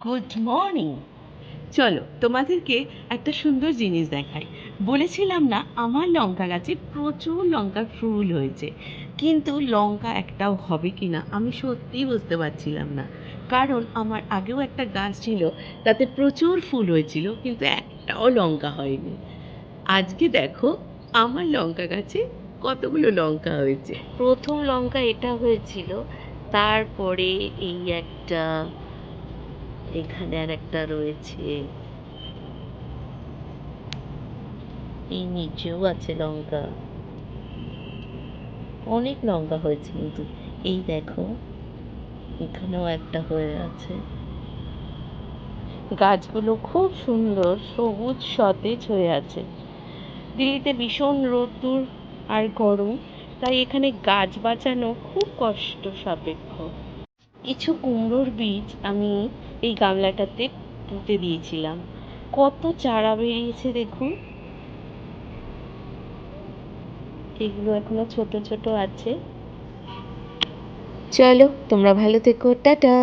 Good morning. চলো তোমাদেরকে একটা সুন্দর জিনিস দেখাই। বলেছিলাম না আমার লঙ্কা গাছে প্রচুর লঙ্কার ফুল হয়েছে, কিন্তু লঙ্কা একটাও হবে কি না আমি সত্যিই বুঝতে পারছিলাম না। কারণ আমার আগেও একটা গাছ ছিল, তাতে প্রচুর ফুল হয়েছিল, কিন্তু একটাও লঙ্কা হয়নি। আজকে দেখো আমার লঙ্কা গাছে কতগুলো লঙ্কা হয়েছে। প্রথম লঙ্কা এটা হয়েছিল, তারপরে এই একটা, এখানে আর একটা রয়েছে, এই নিচেও আছে লঙ্কা। অনেক লঙ্কা হয়েছে, কিন্তু এই দেখো এখানেও একটা হয়ে আছে। গাছগুলো খুব সুন্দর সবুজ সতেজ হয়ে আছে। দিল্লিতে ভীষণ রোদ্দুর আর গরম, তাই এখানে গাছ বাঁচানো খুব কষ্ট সাপেক্ষ। কিছু কুমড়োর বীজ আমি এই গামলাটাতে পুঁতে দিয়েছিলাম। কত চারা বেরিয়েছে দেখুন। এগুলো এখনো ছোট ছোট আছে। চলো তোমরা ভালো থেকো, টাটা।